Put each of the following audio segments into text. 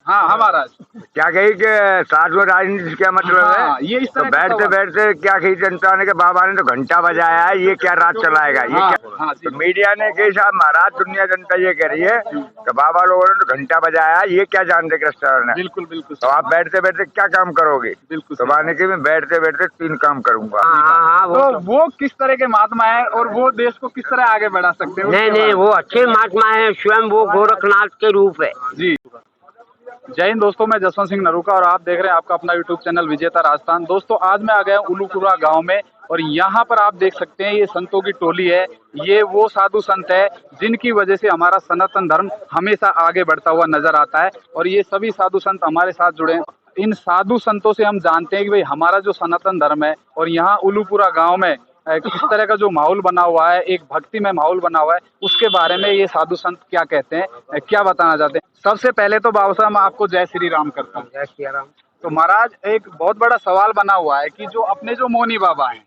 हाँ हमारा क्या कही कि साथ में राजनीति क्या मतलब हाँ, है? ये इस तो तरह का बैठते सवाल। बैठते क्या कही जनता ने कि बाबा ने तो घंटा बजाया है, ये क्या राज चलाएगा, ये हाँ, क्या? हाँ जी। तो मीडिया ने कही साहब महाराज दुनिया जनता ये कह रही है कि बाबा लोगों ने तो घंटा बजाया है, ये क्या जानते कृष्ण ने? बिल्कुल बिल्कुल तो आप बैठते बैठते क्या काम करोगे? बिल्कुल तो बाने की मैं बैठते बैठते 3 काम करूंगा। तो वो किस तरह के महात्मा है और वो देश को किस तरह आगे बढ़ा सकते हैं? नहीं नहीं, वो अच्छे महात्मा है, स्वयं वो गोरखनाथ के रूप है जी। जय हिंद दोस्तों, मैं जसवंत सिंह नरूका और आप देख रहे हैं आपका अपना यूट्यूब चैनल विजेता राजस्थान। दोस्तों आज मैं आ गया उलूपुरा गांव में और यहाँ पर आप देख सकते हैं ये संतों की टोली है। ये वो साधु संत है जिनकी वजह से हमारा सनातन धर्म हमेशा आगे बढ़ता हुआ नजर आता है और ये सभी साधु संत हमारे साथ जुड़े हैं। इन साधु संतों से हम जानते हैं कि भाई हमारा जो सनातन धर्म है और यहाँ उलूपुरा गाँव में किस तरह का जो माहौल बना हुआ है, एक भक्ति में माहौल बना हुआ है, उसके बारे में ये साधु संत क्या कहते हैं, क्या बताना चाहते हैं। सबसे पहले तो बाबा साहब मैं आपको जय श्री राम करता हूँ। जय श्री राम। तो महाराज एक बहुत बड़ा सवाल बना हुआ है कि जो अपने जो मौनी बाबा हैं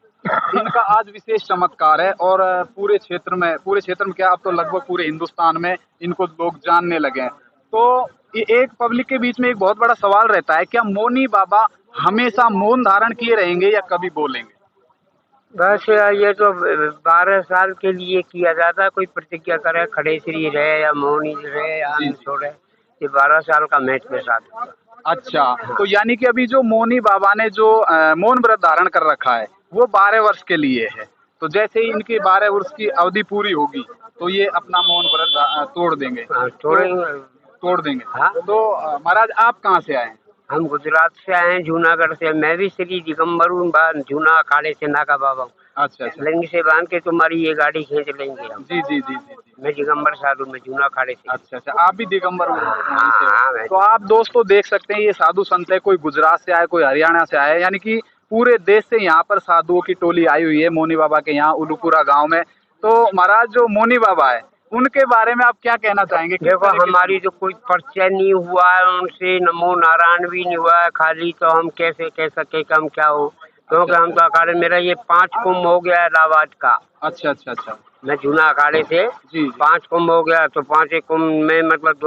इनका आज विशेष चमत्कार है और पूरे क्षेत्र में क्या, अब तो लगभग पूरे हिंदुस्तान में इनको लोग जानने लगे हैं। तो ये एक पब्लिक के बीच में एक बहुत बड़ा सवाल रहता है, क्या मौनी बाबा हमेशा मौन धारण किए रहेंगे या कभी बोलेंगे? बस ये तो 12 साल के लिए किया जाता है, कोई प्रतिज्ञा करे, खड़े श्री रहे या मौनी रहे या छोड़े, ये 12 साल का मैच में साथ। अच्छा, तो यानी कि अभी जो मौनी बाबा ने जो मौन व्रत धारण कर रखा है वो 12 वर्ष के लिए है। तो जैसे ही इनकी 12 वर्ष की अवधि पूरी होगी तो ये अपना मौन व्रत तोड़ देंगे। तोड़ देंगे। हाँ? तो महाराज आप कहाँ से आए हैं? हम गुजरात से आए हैं, जूनागढ़ से। मैं भी श्री दिगंबर हूँ, जूना अखाड़े से नाका बाबा हूँ। अच्छा अच्छा। लिंग से बांध के तुम्हारी ये गाड़ी खींच लेंगे हम। जी जी जी जी। मैं दिगंबर साधु में जूना अखाड़े से। अच्छा अच्छा, आप भी दिगंबर हो? हाँ। तो आप दोस्तों देख सकते हैं ये साधु संत है, कोई गुजरात से आए, कोई हरियाणा से आए, यानी कि पूरे देश से यहाँ पर साधुओं की टोली आई हुई है मौनी बाबा के यहाँ उलूपुरा गाँव में। तो महाराज जो मौनी बाबा है उनके बारे में आप क्या कहना चाहेंगे? देखो हमारी जो कोई परिचय नहीं हुआ है उनसे, नमो नारायण भी नहीं हुआ है, खाली तो हम कैसे कह सके कि हम क्या हो, क्योंकि हम तो अखाड़े, मेरा ये 5 कुंभ हो गया इलाहाबाद का। अच्छा अच्छा अच्छा। मैं जूना अखाड़े से जी 5 कुंभ हो गया। तो 5 कुंभ में मतलब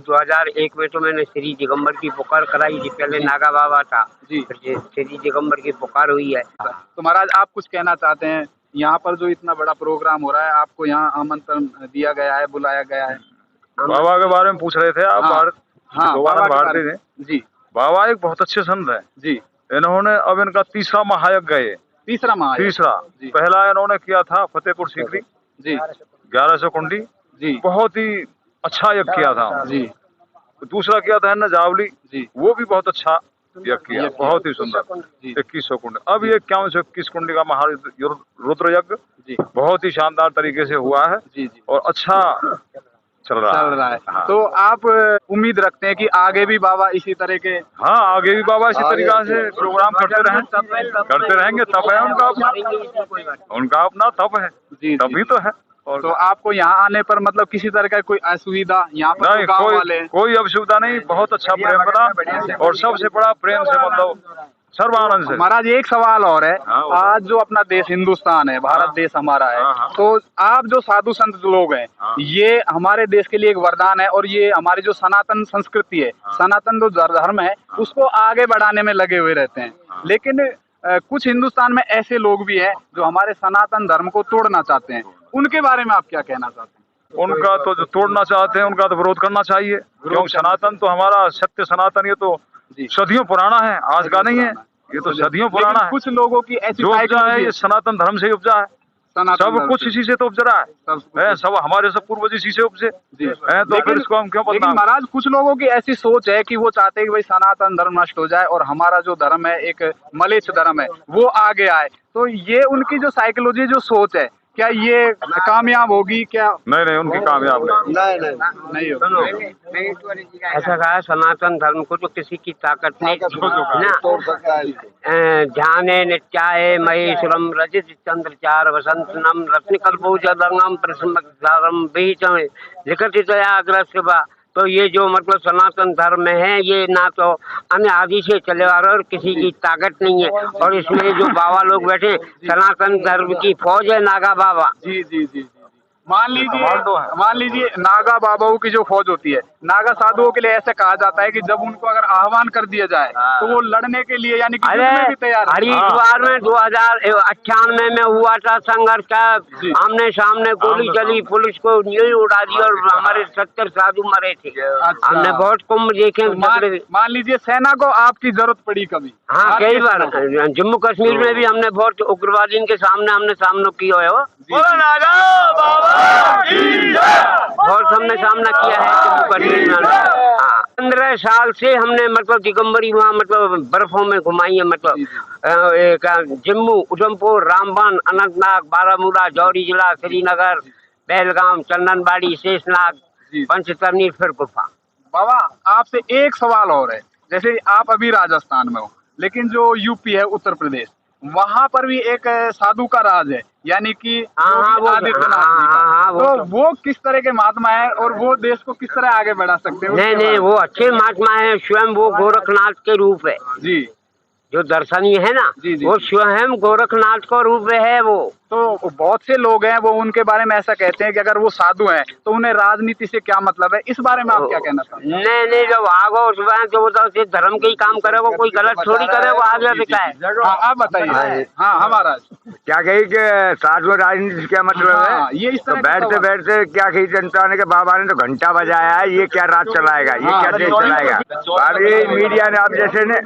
2001 में तो मैंने श्री दिगंबर की पुकार कराई थी, पहले नागा बाबा था जी, फिर श्री दिगंबर की पुकार हुई है। तो महाराज आप कुछ कहना चाहते हैं? यहाँ पर जो इतना बड़ा प्रोग्राम हो रहा है, आपको यहाँ आमंत्रण दिया गया है, बुलाया गया है? बाबा के बारे में पूछ रहे थे आप? हाँ, भारतीय थे जी। बाबा एक बहुत अच्छे संत है जी। इन्होंने अब इनका 3रा महायज्ञ है। तीसरा। पहला इन्होंने किया था फतेहपुर सीकरी जी, 1100 कुंडी जी, बहुत ही अच्छा यज्ञ किया था जी। दूसरा किया था न जावली जी, वो भी बहुत अच्छा यज्ञ किया, बहुत ही सुंदर 2100 कुंड। अब ये 21 कुंडी का महारुद्र यज्ञ जी, बहुत ही शानदार तरीके से हुआ है जी जी, और अच्छा चल रहा है। हाँ। तो आप उम्मीद रखते हैं कि आगे भी बाबा इसी तरह के? हाँ, आगे भी बाबा इसी तरीका से प्रोग्राम करते रहेंगे। तप है उनका अपना तप है जी, तभी तो है। और तो आपको यहाँ आने पर मतलब किसी तरह का कोई असुविधा यहाँ पर नहीं? कोई असुविधा नहीं, बहुत अच्छा प्रेम बना और सबसे बड़ा प्रेम से मतलब सर्वानंद से। महाराज एक सवाल और है। हाँ, आज जो अपना देश हिंदुस्तान है, भारत देश हमारा है, तो आप जो साधु संत लोग हैं, ये हमारे देश के लिए एक वरदान है और ये हमारी जो सनातन संस्कृति है, सनातन जो धर्म है, उसको आगे बढ़ाने में लगे हुए रहते हैं। लेकिन कुछ हिंदुस्तान में ऐसे लोग भी हैं जो हमारे सनातन धर्म को तोड़ना चाहते हैं, उनके बारे में आप क्या कहना चाहते हैं? उनका तो जो तोड़ना चाहते हैं उनका तो विरोध करना चाहिए, क्योंकि सनातन तो हमारा सत्य सनातन ये तो सदियों पुराना है, आज का नहीं है, ये तो सदियों पुराना है। कुछ लोगों की ऐसी जो उपजा है ये सनातन धर्म से उपजा है, सब कुछ इसी से तो उपजा है, सब हमारे सब पूर्वज इसी से उपजे हैं। तो फिर इसको हम क्यों बदनाम? लेकिन महाराज कुछ लोगों की ऐसी सोच है कि वो चाहते हैं कि भाई सनातन धर्म नष्ट हो जाए और हमारा जो धर्म है एक मलेच्छ धर्म है वो आगे आए। तो ये उनकी जो साइकोलॉजी, जो सोच है, क्या ये कामयाब होगी क्या? नहीं, उनकी कामयाब नहीं होगी। ऐसा कहा, सनातन धर्म को तो किसी की ताकत नहीं ना। ध्याने नित्याय महेश्वरम रजित चंद्र चार वसंत नम रत्न कल्पोजम प्रसम बीच लिखित अग्रह। तो ये जो मतलब सनातन धर्म है ये ना तो अन्य आदि से चले आ रहा है और किसी की ताकत नहीं है। और इसमें जो बाबा लोग बैठे, सनातन धर्म की फौज है नागा बाबा। जी जी जी जी। मान लीजिए नागा बाबाओं की जो फौज होती है, नागा साधुओं के लिए ऐसे कहा जाता है कि जब उनको अगर आह्वान कर दिया जाए तो वो लड़ने के लिए यानी कि युद्ध में भी तैयार है। हरिद्वार में 2098 में हुआ था संघर्ष का, आमने सामने गोली चली, पुलिस को यूं उड़ा दी और हमारे 70 साधु मरे थे। हमने बहुत कुंभ देखे। मान लीजिए सेना को आपकी जरूरत पड़ी कभी? हाँ, कई बार जम्मू कश्मीर में भी हमने बहुत उग्रवादियों के सामने सामना किया है। बहुत हमने सामना किया है जम्मू कश्मीर में। हाँ, 15 साल से हमने मतलब दिगंबरी वहाँ मतलब बर्फों में घुमाई है। मतलब जम्मू, उधमपुर, रामबन, अनंतनाग, बारामूला, जौहरी जिला, श्रीनगर, पहलगाम, चंदनबाड़ी, शेषनाग, पंचतरनी, फिर गुफा। बाबा आपसे एक सवाल और है, जैसे आप अभी राजस्थान में हो, लेकिन जो यूपी है, उत्तर प्रदेश, वहाँ पर भी एक साधु का राज है, यानी कि तो वो किस तरह के महात्मा है और वो देश को किस तरह आगे बढ़ा सकते हैं? नहीं, वो अच्छे महात्मा है। स्वयं वो गोरखनाथ के रूप है जी, जो दर्शनीय है ना। जी, वो स्वयं गोरखनाथ का रूप है वो। तो बहुत से लोग हैं वो उनके बारे में ऐसा कहते हैं कि अगर वो साधु हैं तो उन्हें राजनीति से क्या मतलब है, इस बारे में आप क्या कहना चाहते हैं? नहीं, जब आगो उसमें तो वो धर्म के ही काम करेगा, कोई गलत थोड़ी करेगा। आगे से क्या है? आप बताइए। हाँ, हमारा क्या कही कि साधु राजनीति से क्या मतलब है? ये इस तरह बैठते बैठते क्या कही जनता ने कि बाबा ने तो घंटा बजाया है, ये क्या राज चलाएगा, ये क्या देश चलाएगा? अरे मीडिया ने आप जैसे ने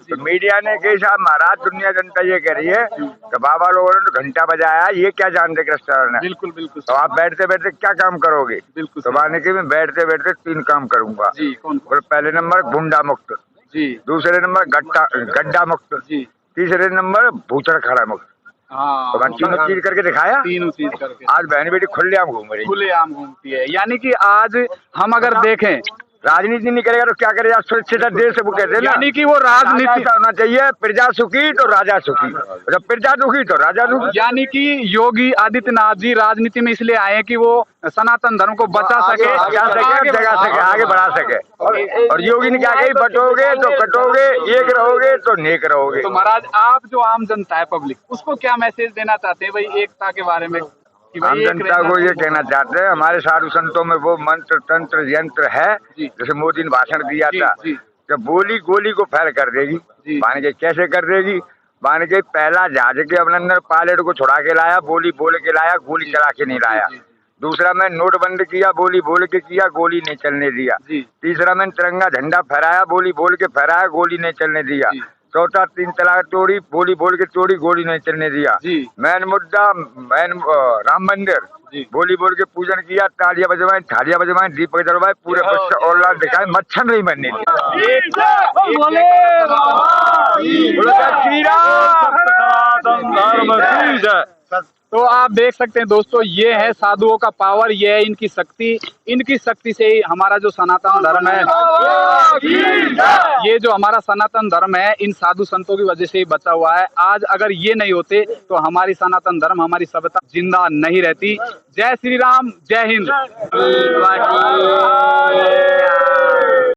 तो मीडिया ने कही साहब महाराज दुनिया जनता ये कह रही है कि बाबा लोगों ने तो घंटा बजाया, ये क्या जानते कृष्ण ने? बिल्कुल बिल्कुल। तो आप बैठते बैठते क्या काम करोगे? बिल्कुल। तो माने कि मैं बैठते बैठते 3 काम करूंगा जी। कौन? पहले नंबर गुंडा मुक्त जी, दूसरे नंबर गड्ढा मुक्त जी, तीसरे नंबर भूचड़ खड़ा मुक्त। हाँ, तो मैंने 3 चीज करके दिखाया। 3 चीज करके आज बहन बेटी खुलेआम घूम रही, खुलेआम घूमती है। यानी कि आज हम अगर देखें राजनीति नहीं करेगा तो क्या करेगा? सुरक्षित देश वो कहते हैं ना, यानी कि वो राजनीति होना चाहिए, प्रजा सुखी तो राजा सुखी, जब प्रजा दुखी तो राजा दुखी। यानी कि योगी आदित्यनाथ जी राजनीति में इसलिए आए कि वो सनातन धर्म को बचा सके, जगा सके, आगे बढ़ा सके। और योगी ने क्या कही? बटोगे तो कटोगे, एक रहोगे तो नेक रहोगे। तो महाराज आप जो आम जनता है, पब्लिक, उसको क्या मैसेज देना चाहते हैं भाई एकता के बारे में? आम जनता को ये कहना चाहते हैं हमारे साधु संतों में वो मंत्र तंत्र यंत्र है, जैसे मोदी ने भाषण दिया था कि बोली गोली को फैल कर देगी। माने के कैसे कर देगी? माने के पहला जहाज के अभिनंदन पायलट को छुड़ा के लाया, बोली बोल के लाया, गोली चला के नहीं लाया। दूसरा मैं नोट बंद किया, बोली बोल के किया, गोली नहीं चलने दिया। तीसरा मैं तिरंगा झंडा फहराया, बोली बोल के फहराया, गोली नहीं चलने दिया। चौथा 3 तलाक तोड़ी, बोली बोल के तोड़ी, गोली नहीं चलने दिया। मैन मुद्दा राम मंदिर, बोली बोल के पूजन किया, तालियां बजवाएं, थालियां बजवाएं, दीपक जलवाए, पूरे बच्चे और लाल दिखाए, मच्छर नहीं बनने दिया। तो आप देख सकते हैं दोस्तों, ये है साधुओं का पावर, ये है इनकी शक्ति से ही हमारा जो सनातन धर्म है, ये जो हमारा सनातन धर्म है इन साधु संतों की वजह से ही बचा हुआ है। आज अगर ये नहीं होते तो हमारी सनातन धर्म, हमारी सभ्यता जिंदा नहीं रहती। जय श्री राम, जय हिंद।